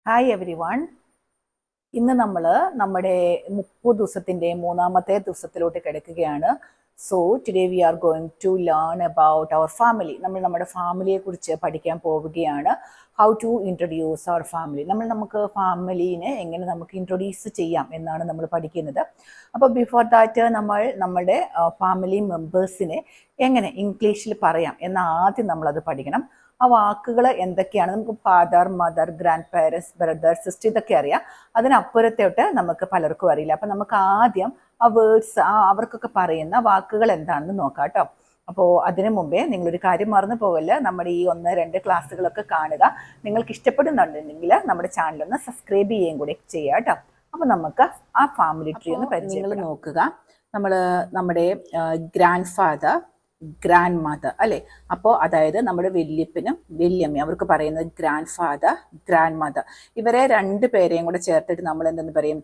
Hi every one. ഇന്ന് നമ്മൾ നമ്മുടെ 30 ദിവസത്തിൻ്റെ മൂന്നാമത്തെ ദിവസത്തിലോട്ട് കിടക്കുകയാണ്. So today we are going to learn about our family. നമ്മൾ നമ്മുടെ ഫാമിലിയെ കുറിച്ച് പഠിക്കാൻ പോവുകയാണ്. How to introduce our family. നമുക്ക് ഫാമിലീനെ എങ്ങനെ നമുക്ക് ഇൻട്രൊഡ്യൂസ് ചെയ്യാം എന്നാണ് നമ്മൾ പഠിക്കുന്നത്. അപ്പോൾ ബിഫോർ ദാറ്റ് നമ്മുടെ ഫാമിലി മെമ്പേഴ്സിനെ എങ്ങനെ ഇംഗ്ലീഷിൽ പറയാം എന്ന് ആദ്യം നമ്മളത് പഠിക്കണം. ആ വാക്കുകൾ എന്തൊക്കെയാണ്? നമുക്ക് father, mother, grand parents, brother, sister ഇതൊക്കെ അറിയാം. അതിനപ്പുറത്തോട്ട് നമുക്ക് പലർക്കും അറിയില്ല. അപ്പം നമുക്ക് ആദ്യം ആ വേർഡ്സ് അവർക്കൊക്കെ പറയുന്ന വാക്കുകൾ എന്താണെന്ന് നോക്കാം കേട്ടോ. അപ്പോൾ അതിനു മുമ്പേ നിങ്ങളൊരു കാര്യം മറന്നു പോകല്ല, നമ്മുടെ ഈ 1-2 ക്ലാസ്സുകളൊക്കെ കാണുക. നിങ്ങൾക്ക് ഇഷ്ടപ്പെടുന്നുണ്ടെങ്കിൽ നമ്മുടെ ചാനലൊന്ന് സബ്സ്ക്രൈബ് ചെയ്യുകയും കൂടി ചെയ്യുക കേട്ടോ. അപ്പോൾ നമുക്ക് ആ ഫാമിലി ട്രീ ഒന്ന് പരിചയം നോക്കുക. നമ്മുടെ ഗ്രാൻഡ് ഫാദർ, ഗ്രാൻഡ് മദർ അല്ലേ? അപ്പോൾ അതായത് നമ്മുടെ വല്യപ്പനും വല്യമ്മയും അവർക്ക് പറയുന്നത് ഗ്രാൻഡ് ഫാദർ, ഗ്രാൻഡ് മദർ. ഇവരെ 2 പേരെയും കൂടെ ചേർത്തിട്ട് നമ്മൾ എന്തെന്ന് പറയും?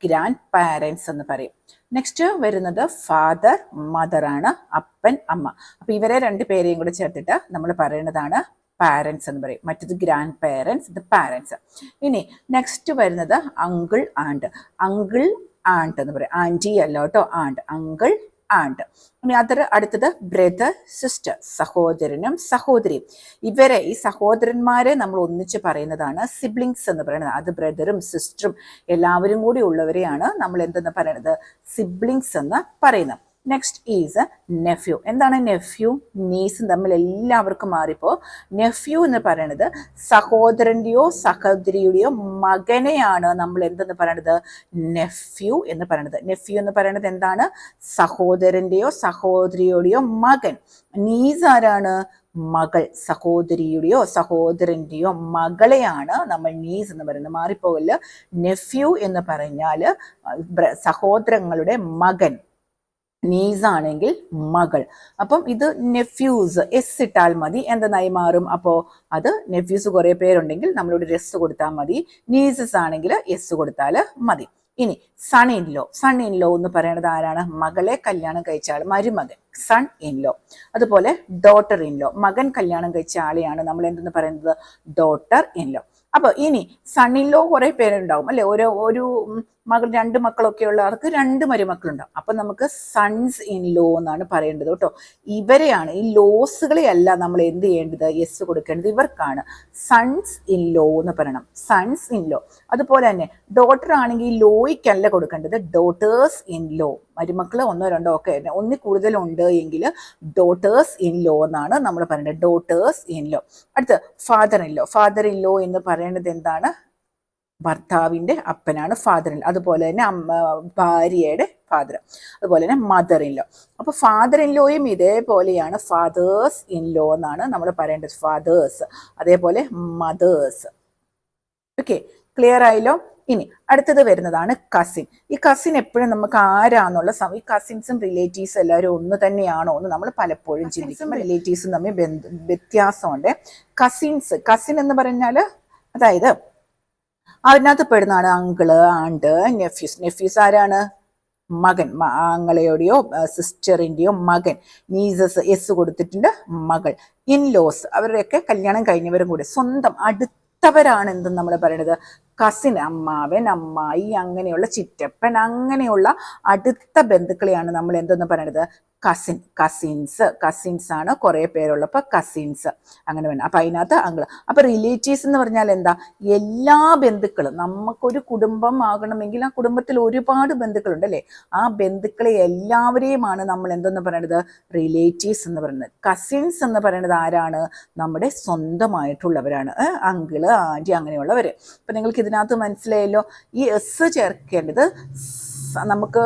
ഗ്രാൻഡ് പാരൻസ് എന്ന് പറയും. നെക്സ്റ്റ് വരുന്നത് ഫാദർ, മദർ ആണ്, അപ്പൻ, അമ്മ. അപ്പോൾ ഇവരെ 2 പേരെയും കൂടെ ചേർത്തിട്ട് നമ്മൾ പറയുന്നതാണ് പാരൻസ് എന്ന് പറയും. മറ്റത് ഗ്രാൻഡ് പാരൻസ്, ഇത് പാരൻസ്. ഇനി നെക്സ്റ്റ് വരുന്നത് അങ്കിൾ, ആൻഡ്. അങ്കിൾ, ആൻഡ് എന്ന് പറയും. ആൻറ്റി അല്ല കേട്ടോ, ആൻഡ്. Uncle, and. ഇനി അടുത്തത് ബ്രദർ, സിസ്റ്റർ, സഹോദരനും സഹോദരിയും. ഈ സഹോദരന്മാരെ നമ്മൾ ഒന്നിച്ച് പറയുന്നതാണ് സിബ്ലിങ്സ് എന്ന് പറയുന്നത്. അത് ബ്രദറും സിസ്റ്ററും എല്ലാവരും കൂടി ഉള്ളവരെയാണ് നമ്മൾ എന്തെന്ന് പറയുന്നത്? സിബ്ലിങ്സ് എന്ന് പറയുന്നത്. Next is nephew. എന്താണ് നെഫ്യൂ? നീസും തമ്മിൽ എല്ലാവർക്കും മാറിപ്പോ നെഫ്യൂ എന്ന് പറയുന്നത് സഹോദരൻ്റെയോ സഹോദരിയുടെയോ മകനെയാണ് നമ്മൾ എന്തെന്ന് പറയണത്? നെഫ്യൂ എന്ന് പറയണത്. നെഫ്യൂ എന്ന് പറയുന്നത് എന്താണ്? സഹോദരൻ്റെയോ സഹോദരിയുടെയോ മകൻ. നീസ് ആരാണ്? മകൾ. സഹോദരിയുടെയോ സഹോദരൻ്റെയോ മകളെയാണ് നമ്മൾ നീസ് എന്ന് പറയുന്നത്. മാറിപ്പോകല്. നെഫ്യൂ എന്ന് പറഞ്ഞാൽ സഹോദരങ്ങളുടെ മകൻ, നീസ് ആണെങ്കിൽ മകൾ. അപ്പം ഇത് നെഫ്യൂസ്, എസ് ഇട്ടാൽ മതി. എന്തെന്നായി മാറും? അപ്പോൾ അത് നെഫ്യൂസ് കുറേ പേരുണ്ടെങ്കിൽ നമ്മളോട് എസ് കൊടുത്താൽ മതി. നീസസ് ആണെങ്കിൽ എസ് കൊടുത്താൽ മതി. ഇനി son in law. Son in law എന്ന് പറയുന്നത് ആരാണ്? മകളെ കല്യാണം കഴിച്ച ആൾ, മരുമകൻ, സൺ ഇൻ ലോ. അതുപോലെ ഡോട്ടർ ഇൻ ലോ. മകൻ കല്യാണം കഴിച്ച ആളെയാണ് നമ്മൾ എന്തെന്ന് പറയുന്നത്? Daughter in law. അപ്പോൾ ഇനി സൺ ഇൻ ലോ കുറേ പേരുണ്ടാവും അല്ലെ? ഒരു മകൾ, 2 മക്കളൊക്കെ ഉള്ള ആൾക്ക് 2 മരുമക്കളുണ്ടാവും. അപ്പം നമുക്ക് സൺസ് ഇൻ ലോ എന്നാണ് പറയേണ്ടത് കേട്ടോ. ഇവരെയാണ്, ഈ ലോസുകളെ അല്ല നമ്മൾ എന്ത് ചെയ്യേണ്ടത്? യെസ് കൊടുക്കേണ്ടത് ഇവർക്കാണ്. സൺസ് ഇൻ ലോ എന്ന് പറയണം. Sons in law. അതുപോലെ തന്നെ ഡോട്ടർ ആണെങ്കിൽ ലോയ്ക്കല്ല കൊടുക്കേണ്ടത്, ഡോട്ടേഴ്സ് ഇൻ ലോ. മരുമക്കൾ 1-2 ഒക്കെ 1 കൂടുതലുണ്ട് എങ്കിൽ ഡോട്ടേഴ്സ് ഇൻ ലോ എന്നാണ് നമ്മൾ പറയേണ്ടത്. Daughters in law. അടുത്ത് father in law. Father in law എന്ന് പറയുന്നത് എന്താണ്? ഭർത്താവിൻ്റെ അപ്പനാണ് ഫാദർ ഇൻ ലോ. അതുപോലെ തന്നെ ഭാര്യയുടെ ഫാദർ. അതുപോലെ തന്നെ മദർ ഇൻ ലോ. അപ്പോൾ ഫാദർ ഇൻ ലോയും ഇതേപോലെയാണ്. ഫാദേഴ്സ് ഇൻ ലോ എന്നാണ് നമ്മൾ പറയേണ്ടത്. ഫാദേഴ്സ്. അതേപോലെ മദേഴ്സ്. ഓക്കെ, ക്ലിയർ ആയല്ലോ? ഇനി അടുത്തത് വരുന്നതാണ് കസിൻ. ഈ കസിൻ എപ്പോഴും നമുക്ക് ആരാന്നുള്ള ഈ കസിൻസും റിലേറ്റീവ്സും എല്ലാവരും ഒന്ന് തന്നെയാണോ എന്ന് നമ്മൾ പലപ്പോഴും ചിന്തിക്കും. റിലേറ്റീവ്സും തമ്മിൽ വ്യത്യാസമുണ്ട്. കസിൻ എന്ന് പറഞ്ഞാൽ അതായത് അതിനകത്ത് പെടുന്നതാണ് അങ്കിള്, ആണ്ട്, നെഫ്യൂസ് ആരാണ്? മകൻ, ആങ്ങളയുടെയോ സിസ്റ്ററിൻ്റെയോ മകൻ. നീസസ് എസ് കൊടുത്തിട്ടുണ്ട്, മകൾ. ഇൻലോസ് അവരുടെയൊക്കെ കല്യാണം കഴിഞ്ഞവരും കൂടെ സ്വന്തം അടുത്തവരാണ് എന്തെന്ന് നമ്മൾ പറയുന്നത്? കസിൻ. അമ്മാവൻ, അമ്മായി, അങ്ങനെയുള്ള ചിറ്റപ്പൻ, അങ്ങനെയുള്ള അടുത്ത ബന്ധുക്കളെയാണ് നമ്മൾ എന്തെന്ന് പറയുന്നത്? കസിൻസ് ആണ്. കുറേ പേരുള്ളപ്പോൾ കസിൻസ് അങ്ങനെ വേണം. അപ്പം അതിനകത്ത് അങ്കിൾ. അപ്പം റിലേറ്റീവ്സ് എന്ന് പറഞ്ഞാൽ എന്താ? എല്ലാ ബന്ധുക്കളും. നമുക്കൊരു കുടുംബം ആകണമെങ്കിൽ ആ കുടുംബത്തിൽ ഒരുപാട് ബന്ധുക്കളുണ്ട് അല്ലേ? ആ ബന്ധുക്കളെ എല്ലാവരെയുമാണ് നമ്മൾ എന്തെന്ന് പറയുന്നത്? റിലേറ്റീവ്സ് എന്ന് പറയുന്നത്. കസിൻസ് എന്ന് പറയുന്നത് ആരാണ്? നമ്മുടെ സ്വന്തമായിട്ടുള്ളവരാണ്. അങ്കിള്, ആൻറ്റി, അങ്ങനെയുള്ളവർ. അപ്പം നിങ്ങൾക്ക് ഇതിനകത്ത് മനസ്സിലായല്ലോ. ഈ എസ് ചേർക്കേണ്ടത് നമുക്ക്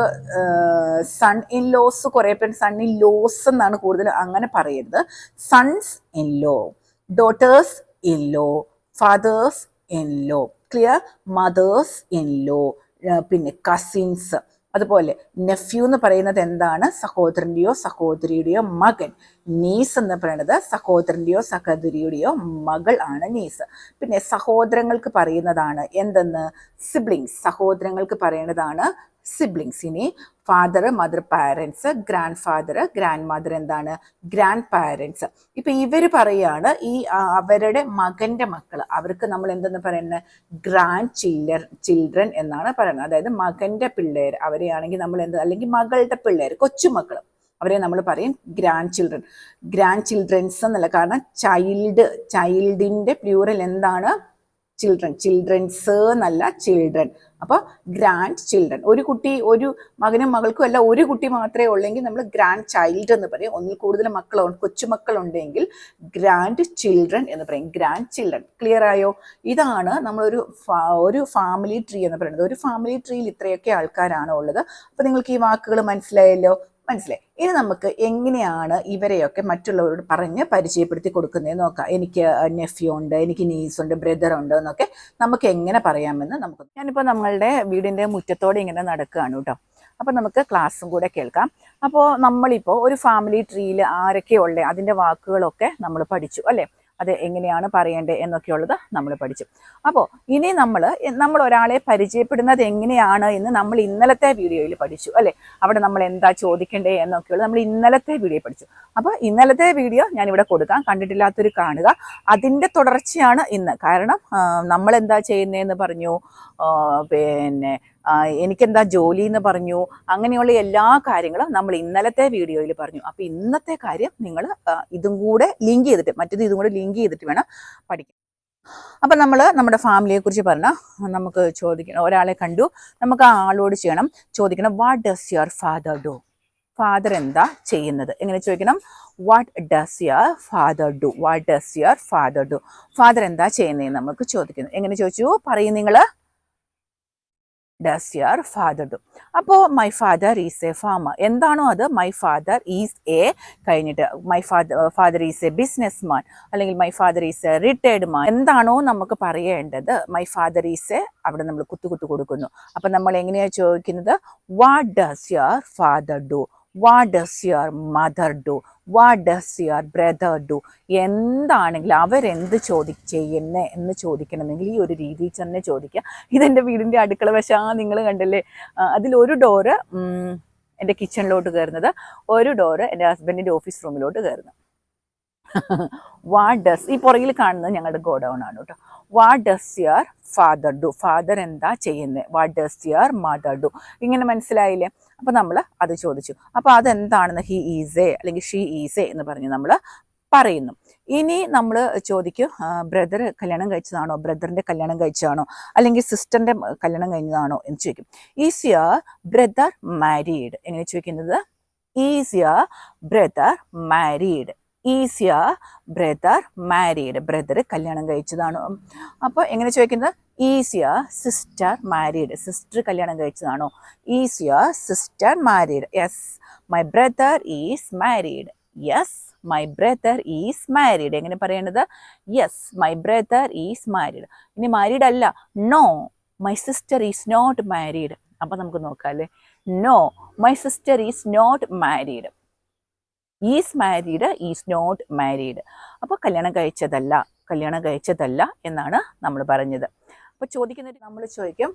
സൺ ഇൻ ലോസ്, കുറേ പേര് സൺ ഇൻ ലോസ് എന്നാണ് കൂടുതൽ അങ്ങനെ പറയരുത്. Sons in law, daughters in law, fathers in law. Clear? Mothers in law. പിന്നെ കസിൻസ്. അതുപോലെ നെഫ്യൂ എന്ന് പറയുന്നത് എന്താണ്? സഹോദരൻ്റെയോ സഹോദരിയുടെയോ മകൻ. നീസ് എന്ന് പറയുന്നത് സഹോദരൻ്റെയോ സഹോദരിയുടെയോ മകൾ ആണ് നീസ്. പിന്നെ സഹോദരങ്ങൾക്ക് പറയുന്നതാണ് എന്തെന്ന്? സിബ്ലിങ്സ്. സഹോദരങ്ങൾക്ക് പറയുന്നതാണ് സിബ്ലിങ്സ്. ഇനി father, mother, parents, grand father, grand mother എന്താണ് ഗ്രാൻഡ് പാരൻസ്. ഇപ്പൊ ഇവര് പറയാണ് ഈ അവരുടെ മകന്റെ മക്കള്, അവർക്ക് നമ്മൾ എന്തെന്ന് പറയുന്നത് ഗ്രാൻഡ് ചിൽഡ്രൻ എന്നാണ് പറയുന്നത്. അതായത് മകന്റെ പിള്ളേർ, അവരെയാണെങ്കിൽ നമ്മൾ എന്ത്, അല്ലെങ്കിൽ മകളുടെ പിള്ളേർ, കൊച്ചുമക്കൾ, അവരെ നമ്മൾ പറയും ഗ്രാൻഡ് ചിൽഡ്രൻ. ഗ്രാൻഡ് ചിൽഡ്രൻസ് എന്നല്ല, കാരണം ചൈൽഡിന്റെ പ്ലൂറൽ എന്താണ് ചിൽഡ്രൻ. ചിൽഡ്രൻസ് എന്നല്ല ചിൽഡ്രൻ. അപ്പോൾ ഗ്രാൻഡ് ചിൽഡ്രൻ. ഒരു മകനും മകൾക്കും അല്ല, ഒരു കുട്ടി മാത്രമേ ഉള്ളെങ്കിൽ നമ്മൾ ഗ്രാൻഡ് ചൈൽഡ് എന്ന് പറയും. ഒന്നിൽ കൂടുതൽ കൊച്ചുമക്കൾ ഉണ്ടെങ്കിൽ ഗ്രാൻഡ് ചിൽഡ്രൻ എന്ന് പറയും. Grand children. ക്ലിയർ ആയോ? ഇതാണ് ഒരു ഫാമിലി ട്രീ എന്ന് പറയുന്നത്. ഒരു ഫാമിലി ട്രീയിൽ ഇത്രയൊക്കെ ആൾക്കാരാണ് ഉള്ളത്. അപ്പോൾ നിങ്ങൾക്ക് ഈ വാക്കുകൾ മനസ്സിലായല്ലോ? മനസ്സിലായി. ഇനി നമുക്ക് എങ്ങനെയാണ് ഇവരെയൊക്കെ മറ്റുള്ളവരോട് പറഞ്ഞ് പരിചയപ്പെടുത്തി കൊടുക്കുന്നത് നോക്കാം. എനിക്ക് നെഫ്യൂ ഉണ്ട്, എനിക്ക് നീസ് ഉണ്ട്, ബ്രദർ ഉണ്ട് എന്നൊക്കെ നമുക്ക് എങ്ങനെ പറയാമെന്ന് നമുക്ക്. ഞാനിപ്പോൾ നമ്മളുടെ വീടിൻ്റെ മുറ്റത്തോടെ ഇങ്ങനെ നടക്കുകയാണ് കേട്ടോ. അപ്പോൾ നമുക്ക് ക്ലാസ്സും കൂടെ കേൾക്കാം. അപ്പോൾ നമ്മളിപ്പോൾ ഒരു ഫാമിലി ട്രീയിൽ ആരൊക്കെയുള്ളത് അതിൻ്റെ വാക്കുകളൊക്കെ നമ്മൾ പഠിച്ചു അല്ലേ? അത് എങ്ങനെയാണ് പറയേണ്ടത് എന്നൊക്കെയുള്ളത് നമ്മൾ പഠിച്ചു. അപ്പോൾ ഇനി നമ്മൾ ഒരാളെ പരിചയപ്പെടുന്നത് എങ്ങനെയാണ് എന്ന് നമ്മൾ ഇന്നലത്തെ വീഡിയോയിൽ പഠിച്ചു അല്ലേ? അവിടെ നമ്മൾ എന്താ ചോദിക്കേണ്ടത് എന്നൊക്കെയുള്ളത് നമ്മൾ ഇന്നലത്തെ വീഡിയോ പഠിച്ചു. അപ്പോൾ ഇന്നലത്തെ വീഡിയോ ഞാനിവിടെ കൊടുക്കാം, കണ്ടിട്ടില്ലാത്തൊരു കാണുക. അതിൻ്റെ തുടർച്ചയാണ് ഇന്ന്. കാരണം നമ്മൾ എന്താ ചെയ്യുന്നതെന്ന് പറഞ്ഞു, പിന്നെ എനിക്കെന്താ ജോലി എന്ന് പറഞ്ഞു, അങ്ങനെയുള്ള എല്ലാ കാര്യങ്ങളും നമ്മൾ ഇന്നലത്തെ വീഡിയോയിൽ പറഞ്ഞു. അപ്പോൾ ഇന്നത്തെ കാര്യം നിങ്ങൾ ഇതും കൂടെ ലിങ്ക് ചെയ്തിട്ട്, മറ്റേത് ഇതും കൂടെ ലിങ്ക് ചെയ്തിട്ട് വേണം പഠിക്കാൻ. അപ്പം നമ്മൾ നമ്മുടെ ഫാമിലിയെ കുറിച്ച് പറഞ്ഞാൽ നമുക്ക് ചോദിക്കണം, ഒരാളെ കണ്ടു, നമുക്ക് ആ ആളോട് ചോദിക്കണം what does your father do? Father എന്താ ചെയ്യുന്നത്? എങ്ങനെ ചോദിക്കണം? What does your father do? What does your father do? Father എന്താ ചെയ്യുന്നതെന്ന് നമുക്ക് ചോദിക്കുന്നു. എങ്ങനെ ചോദിച്ചു പറയും നിങ്ങൾ? Does your father do? അപ്പോൾ my father is a farmer. എന്താണോ അത് മൈ ഫാദർ ഈസ് എ കഴിഞ്ഞിട്ട് my father is a businessman, അല്ലെങ്കിൽ my father is a retired man. എന്താണോ നമുക്ക് പറയേണ്ടത് മൈ ഫാദർ ഈസ് എ, അവിടെ നമ്മൾ കുത്തു കൊടുക്കുന്നു. അപ്പം നമ്മൾ എങ്ങനെയാണ് ചോദിക്കുന്നത്? What does your father do? What does your mother do? What does your brother do? എന്താണെങ്കിലും അവരെന്ത് ചെയ്യുന്നേ എന്ന് ചോദിക്കണമെങ്കിൽ ഈ ഒരു രീതിയിൽ തന്നെ ചോദിക്കുക. ഇതെൻ്റെ വീടിൻ്റെ അടുക്കള വശം നിങ്ങൾ കണ്ടല്ലേ? അതിലൊരു ഡോറ് എൻ്റെ കിച്ചണിലോട്ട് കയറുന്നത്, ഒരു ഡോറ് എൻ്റെ ഹസ്ബൻഡിൻ്റെ ഓഫീസ് റൂമിലോട്ട് കയറുന്നത്. വാട്ട് ഡസ്, ഈ പുറകിൽ കാണുന്നത് ഞങ്ങളുടെ ഗോഡൗൺ ആണ് കേട്ടോ. What does your father do? Father എന്താ ചെയ്യുന്നത്? What does your mother do? ഇങ്ങനെ മനസ്സിലായില്ലേ? അപ്പം നമ്മൾ അത് ചോദിച്ചു. അപ്പോൾ അതെന്താണെന്ന് ഹി ഈസ് എ അല്ലെങ്കിൽ ഷീ ഈസ് എ എന്ന് പറഞ്ഞ് നമ്മൾ പറയുന്നു. ഇനി നമ്മൾ ചോദിക്കും ബ്രദർ കല്യാണം കഴിച്ചതാണോ, ബ്രദറിൻ്റെ കല്യാണം കഴിച്ചതാണോ, അല്ലെങ്കിൽ സിസ്റ്ററിൻ്റെ കല്യാണം കഴിഞ്ഞതാണോ എന്ന് ചോദിക്കും. Is your brother married? എങ്ങനെ ചോദിക്കുന്നത്? Is your brother married? Is your brother married? Brother കല്യാണം കഴിച്ചതാണോ? അപ്പോൾ എങ്ങനെ ചോദിക്കുന്നത്? Is your sister married? Sister കല്യാണം കഴിച്ചതാണോ? Is your sister married? Yes my brother is married. Yes my brother is married. എങ്ങനെ പറയേണ്ടത്? Yes my brother is married. ഇനി മാരീഡ് അല്ല, no my sister is not married. അപ്പം നമുക്ക് നോക്കാം അല്ലേ? No my sister is not married. Is married, is not married. അപ്പോൾ കല്യാണം കഴിച്ചതല്ല എന്നാണ് നമ്മൾ പറഞ്ഞത്. അപ്പോൾ ചോദിക്കുന്നത് നമ്മൾ ചോദിക്കും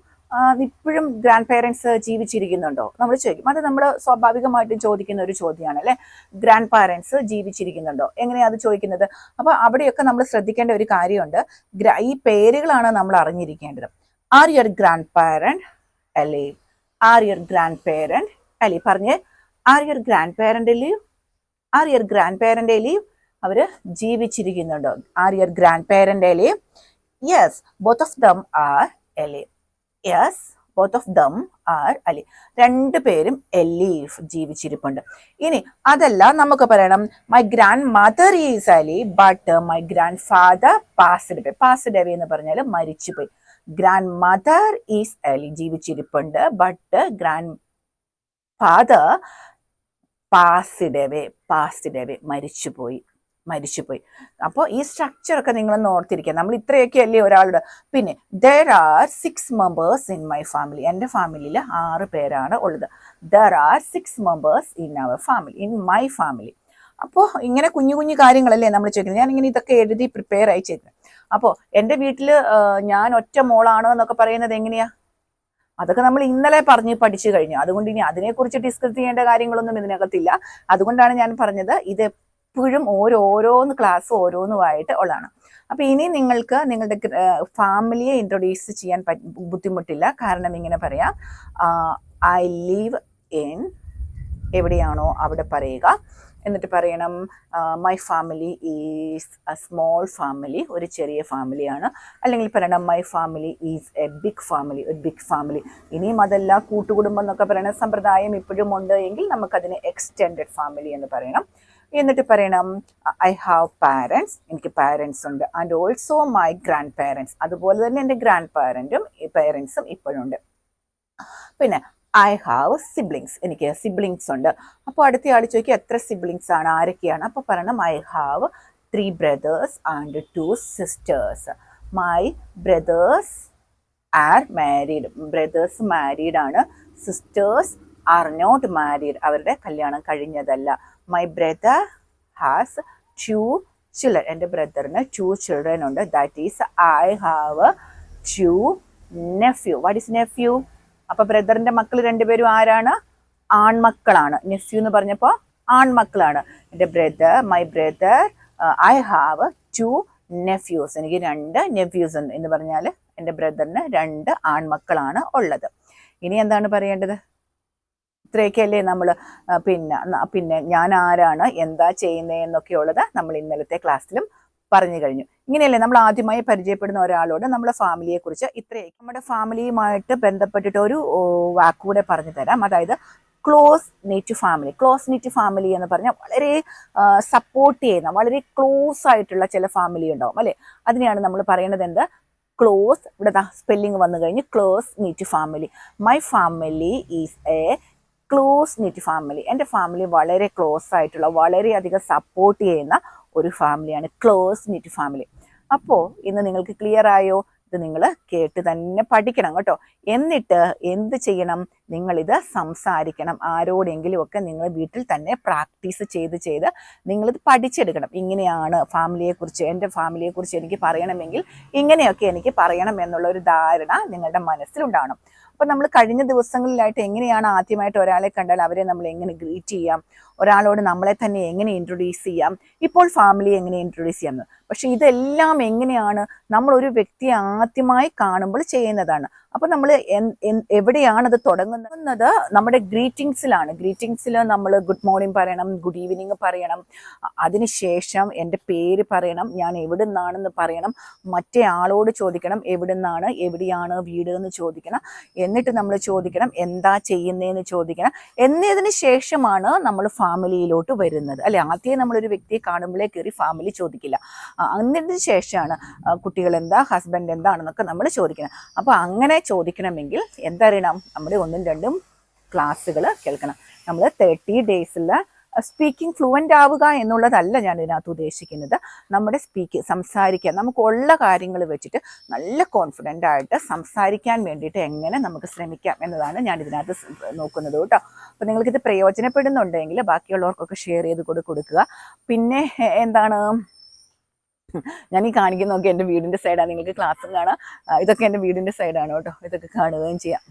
ഇപ്പോഴും ഗ്രാൻഡ് പേരൻസ് ജീവിച്ചിരിക്കുന്നുണ്ടോ നമ്മൾ ചോദിക്കും. അത് നമ്മൾ സ്വാഭാവികമായിട്ടും ചോദിക്കുന്ന ഒരു ചോദ്യമാണ് അല്ലേ? ഗ്രാൻഡ് പാരൻസ് ജീവിച്ചിരിക്കുന്നുണ്ടോ? എങ്ങനെയാണ് അത് ചോദിക്കുന്നത്? അപ്പോൾ അവിടെയൊക്കെ നമ്മൾ ശ്രദ്ധിക്കേണ്ട ഒരു കാര്യമുണ്ട്. ഈ പേരുകളാണ് നമ്മൾ അറിഞ്ഞിരിക്കേണ്ടത്. Are your grandparent alive? Are your grandparent alive? പറഞ്ഞ് are your grandparent alive? Are your grandparent alive? അവർ ജീവിച്ചിരിക്കുന്നുണ്ടോ? Are your grandparent alive? Yes both of them are alive. Yes both of them are alive. രണ്ടുപേരും alive, ജീവിച്ചിരിപ്പുണ്ട്. ഇനി അതല്ല നമുക്ക് പറയണം my grandmother is alive but my grandfather passed away. Passed away എന്ന് പറഞ്ഞാൽ മരിച്ചുപോയി. Grandmother is അലീവ്, ജീവിച്ചിരിപ്പുണ്ട്, but grandfather passed away, മരിച്ചുപോയി. അപ്പോൾ ഈ സ്ട്രക്ചറൊക്കെ നിങ്ങളൊന്ന് ഓർത്തിരിക്കുക. നമ്മൾ ഇത്രയൊക്കെ അല്ലേ ഒരാളുടെ. പിന്നെ there are 6 members in my family. എൻ്റെ ഫാമിലിയിൽ 6 പേരാണ് ഉള്ളത്. there are 6 members in our family, in my family. അപ്പോൾ ഇങ്ങനെ കുഞ്ഞു കുഞ്ഞു കാര്യങ്ങളല്ലേ നമ്മൾ ചോദിക്കുന്നത്. ഞാനിങ്ങനെ ഇതൊക്കെ എഴുതി പ്രിപ്പയർ ആയി ചെയ്തത്. അപ്പോൾ എൻ്റെ വീട്ടിൽ ഞാൻ ഒറ്റ മോളാണോ എന്നൊക്കെ പറയുന്നത് എങ്ങനെയാ? അതൊക്കെ നമ്മൾ ഇന്നലെ പഠിച്ചു കഴിഞ്ഞു. അതുകൊണ്ട് ഇനി അതിനെക്കുറിച്ച് ഡിസ്കസ് ചെയ്യേണ്ട കാര്യങ്ങളൊന്നും ഇതിനകത്തില്ല. അതുകൊണ്ടാണ് ഞാൻ പറഞ്ഞത് ഇത് എപ്പോഴും ഓരോന്ന് ക്ലാസ് ഓരോന്നുമായിട്ട് ഉള്ളതാണ്. അപ്പൊ ഇനി നിങ്ങൾക്ക് നിങ്ങളുടെ ഫാമിലിയെ ഇൻട്രൊഡ്യൂസ് ചെയ്യാൻ ബുദ്ധിമുട്ടില്ല. കാരണം ഇങ്ങനെ പറയാം, ഐ ലീവ് ഇൻ, എവിടെയാണോ അവിടെ പറയുക. എന്നിട്ട് പറയണം my family is a small family, ഒരു ചെറിയ ഫാമിലിയാണ്. അല്ലെങ്കിൽ പറയണം my family is a big family, ഒരു ബിഗ് ഫാമിലി. ഇനിയും അതല്ല കൂട്ടുകുടുംബം എന്നൊക്കെ പറയുന്ന സമ്പ്രദായം ഇപ്പോഴും ഉണ്ട് എങ്കിൽ നമുക്കതിന് എക്സ്റ്റെൻഡഡ് ഫാമിലി എന്ന് പറയണം. എന്നിട്ട് പറയണം ഐ ഹാവ് പാരൻസ്, എനിക്ക് പാരൻസ് ഉണ്ട്. And also my grand parents, അതുപോലെ തന്നെ എൻ്റെ ഗ്രാൻഡ് പാരൻസും ഇപ്പോഴുണ്ട്. പിന്നെ ഐ ഹാവ് സിബ്ലിങ്സ്, എനിക്ക് സിബ്ലിങ്സ് ഉണ്ട്. അപ്പോൾ അടുത്ത ആൾ ചോദിക്കുക എത്ര സിബ്ലിങ്സ് ആണ്, ആരൊക്കെയാണ്? അപ്പോൾ പറയണം I have 3 brothers and 2 sisters. My brothers R married, brothers married ആണ്. സിസ്റ്റേഴ്സ് ആർ നോട്ട് മാരീഡ്, അവരുടെ കല്യാണം കഴിഞ്ഞതല്ല. മൈ ബ്രദർ ഹാസ് 2 children, എൻ്റെ ബ്രദറിന് 2 children ഉണ്ട്. That is I have 2 nephew. What is nephew? അപ്പൊ ബ്രദറിന്റെ മക്കൾ രണ്ടുപേരും ആരാണ്? ആൺമക്കളാണ്. നെഫ്യൂ എന്ന് പറഞ്ഞപ്പോൾ ആൺമക്കളാണ്. എൻ്റെ my brother, I have 2 nephews, എനിക്ക് 2 nephews എന്ന് പറഞ്ഞാൽ എൻ്റെ ബ്രദറിന് 2 ആൺമക്കളാണ് ഉള്ളത്. ഇനി എന്താണ് പറയേണ്ടത്? ഇത്രയൊക്കെ അല്ലേ നമ്മൾ പിന്നെ ഞാൻ ആരാണ്, എന്താ ചെയ്യുന്നതെന്നൊക്കെ ഉള്ളത് നമ്മൾ ഇന്നലത്തെ ക്ലാസ്സിലും പറഞ്ഞു കഴിഞ്ഞു. ഇങ്ങനെയല്ലേ നമ്മൾ ആദ്യമായി പരിചയപ്പെടുന്ന ഒരാളോട് നമ്മളെ ഫാമിലിയെ കുറിച്ച് ഇത്രയൊക്കെ. നമ്മുടെ ഫാമിലിയുമായിട്ട് ബന്ധപ്പെട്ടിട്ട് ഒരു വാക്കുകൂടെ പറഞ്ഞു തരാം. അതായത് close knit family. Close knit family എന്ന് പറഞ്ഞാൽ വളരെ സപ്പോർട്ട് ചെയ്യുന്ന, വളരെ ക്ലോസ് ആയിട്ടുള്ള ചില ഫാമിലി ഉണ്ടാവും അല്ലെ. അതിനെയാണ് നമ്മൾ പറയുന്നത് എന്ത്? ക്ലോസ്. ഇവിടെ സ്പെല്ലിംഗ് വന്നു കഴിഞ്ഞ് close knit family. My family is a close knit family. എൻ്റെ ഫാമിലി വളരെ ക്ലോസ് ആയിട്ടുള്ള, വളരെയധികം സപ്പോർട്ട് ചെയ്യുന്ന ഒരു ഫാമിലിയാണ് ക്ലോസ് നീറ്റ് ഫാമിലി. അപ്പോൾ ഇന്ന് നിങ്ങൾക്ക് ക്ലിയർ ആയോ? ഇത് നിങ്ങൾ കേട്ട് തന്നെ പഠിക്കണം കേട്ടോ. എന്നിട്ട് എന്ത് ചെയ്യണം? നിങ്ങളിത് സംസാരിക്കണം. ആരോടെങ്കിലും ഒക്കെ നിങ്ങൾ വീട്ടിൽ തന്നെ പ്രാക്ടീസ് ചെയ്ത് നിങ്ങളിത് പഠിച്ചെടുക്കണം. ഇങ്ങനെയാണ് ഫാമിലിയെക്കുറിച്ച്, എൻ്റെ ഫാമിലിയെക്കുറിച്ച് എനിക്ക് പറയണമെങ്കിൽ ഇങ്ങനെയൊക്കെ എനിക്ക് പറയണം എന്നുള്ള ഒരു ധാരണ നിങ്ങളുടെ മനസ്സിലുണ്ടാവണം. അപ്പം നമ്മൾ കഴിഞ്ഞ ദിവസങ്ങളിലായിട്ട് എങ്ങനെയാണ് ആദ്യമായിട്ട് ഒരാളെ കണ്ടാൽ അവരെ നമ്മൾ എങ്ങനെ ഗ്രീറ്റ് ചെയ്യാം, ഒരാളോട് നമ്മളെ തന്നെ എങ്ങനെ ഇൻട്രൊഡ്യൂസ് ചെയ്യാം, ഇപ്പോൾ ഫാമിലി എങ്ങനെ ഇൻട്രൊഡ്യൂസ് ചെയ്യാമെന്ന്. പക്ഷെ ഇതെല്ലാം എങ്ങനെയാണ് നമ്മളൊരു വ്യക്തിയെ ആദ്യമായി കാണുമ്പോൾ ചെയ്യുന്നതാണ്. അപ്പം നമ്മൾ എവിടെയാണത് തുടങ്ങുന്നത്? നമ്മുടെ ഗ്രീറ്റിംഗ്സിലാണ്. ഗ്രീറ്റിംഗ്സിൽ നമ്മൾ ഗുഡ് മോർണിംഗ് പറയണം, ഗുഡ് ഈവനിങ് പറയണം. അതിനുശേഷം എൻ്റെ പേര് പറയണം, ഞാൻ എവിടെ നിന്നാണെന്ന് പറയണം, മറ്റേ ആളോട് ചോദിക്കണം എവിടുന്നാണ്, എവിടെയാണ് വീട് എന്ന് ചോദിക്കണം. എന്നിട്ട് നമ്മൾ ചോദിക്കണം എന്താ ചെയ്യുന്നതെന്ന് ചോദിക്കണം. എന്നതിന് ശേഷമാണ് നമ്മൾ ഫാമിലിയിലോട്ട് വരുന്നത് അല്ലെ. ആദ്യം നമ്മളൊരു വ്യക്തിയെ കാണുമ്പോഴേ കയറി ഫാമിലി ചോദിക്കില്ല. അതിന് ശേഷമാണ് കുട്ടികൾ എന്താ, ഹസ്ബൻഡ് എന്താണെന്നൊക്കെ നമ്മൾ ചോദിക്കണം. അപ്പോൾ അങ്ങനെ ചോദിക്കണമെങ്കിൽ എന്തറിയണം? നമ്മുടെ 1ഉം 2ഉം ക്ലാസ്സുകൾ കേൾക്കണം. നമ്മൾ 30 days സ്പീക്കിംഗ് ഫ്ലുവൻ്റ് ആവുക എന്നുള്ളതല്ല ഞാൻ ഇതിനകത്ത് ഉദ്ദേശിക്കുന്നത്. നമ്മുടെ സംസാരിക്കാൻ, നമുക്കുള്ള കാര്യങ്ങൾ വെച്ചിട്ട് നല്ല കോൺഫിഡൻ്റ് ആയിട്ട് സംസാരിക്കാൻ വേണ്ടിയിട്ട് എങ്ങനെ നമുക്ക് ശ്രമിക്കാം എന്നതാണ് ഞാൻ ഇതിനകത്ത് നോക്കുന്നത് കേട്ടോ. അപ്പോൾ നിങ്ങൾക്കിത് പ്രയോജനപ്പെടുന്നുണ്ടെങ്കിൽ ബാക്കിയുള്ളവർക്കൊക്കെ ഷെയർ ചെയ്ത് കൊടുക്കുക. പിന്നെ എന്താണ്, ഞാൻ ഈ കാണിക്കുന്നതൊക്കെ എൻ്റെ വീടിൻ്റെ സൈഡാണ്. നിങ്ങൾക്ക് ക്ലാസ്സും കാണാം. ഇതൊക്കെ എൻ്റെ വീടിൻ്റെ സൈഡാണ് കേട്ടോ. ഇതൊക്കെ കാണുകയും ചെയ്യാം.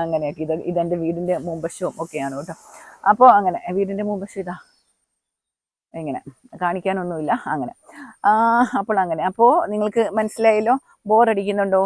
അങ്ങനെയൊക്കെ ഇതെൻ്റെ വീടിൻ്റെ മുമ്പശവും ഒക്കെയാണ് കേട്ടോ. അപ്പോൾ അങ്ങനെ വീടിൻ്റെ മുമ്പശം ഇതാ, ഇങ്ങനെ കാണിക്കാനൊന്നുമില്ല അങ്ങനെ. അപ്പോൾ അങ്ങനെ. അപ്പോൾ നിങ്ങൾക്ക് മനസ്സിലായല്ലോ? ബോറടിക്കുന്നുണ്ടോ?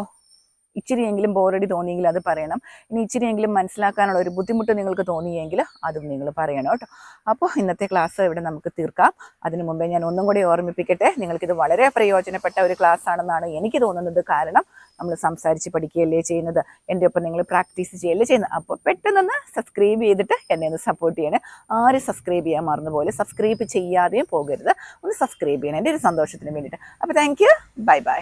ഇച്ചിരിയെങ്കിലും ബോറടി തോന്നിയെങ്കിൽ അത് പറയണം. ഇനി ഇച്ചിരിയെങ്കിലും മനസ്സിലാക്കാനുള്ള ഒരു ബുദ്ധിമുട്ട് നിങ്ങൾക്ക് തോന്നിയെങ്കിൽ അതും നിങ്ങൾ പറയണം കേട്ടോ. അപ്പോൾ ഇന്നത്തെ ക്ലാസ് ഇവിടെ നമുക്ക് തീർക്കാം. അതിനു മുമ്പേ ഞാൻ ഒന്നും കൂടി ഓർമ്മിപ്പിക്കട്ടെ, നിങ്ങൾക്കിത് വളരെ പ്രയോജനപ്പെട്ട ഒരു ക്ലാസ് ആണെന്നാണ് എനിക്ക് തോന്നുന്നത്. കാരണം നമ്മൾ സംസാരിച്ച് പഠിക്കുകയല്ലേ ചെയ്യുന്നത്, എൻ്റെ ഒപ്പം നിങ്ങൾ പ്രാക്ടീസ് ചെയ്യല്ലേ ചെയ്യുന്നത്. അപ്പോൾ പെട്ടെന്നൊന്ന് സബ്സ്ക്രൈബ് ചെയ്തിട്ട് എന്നെ ഒന്ന് സപ്പോർട്ട് ചെയ്യണേ. ആരും സബ്സ്ക്രൈബ് ചെയ്യാൻ മറന്നുപോലെ സബ്സ്ക്രൈബ് ചെയ്യാതെയും പോകരുത്, ഒന്ന് സബ്സ്ക്രൈബ് ചെയ്യണം എൻ്റെ ഒരു സന്തോഷത്തിന് വേണ്ടിയിട്ട്. അപ്പോൾ താങ്ക് യു, ബൈ ബൈ.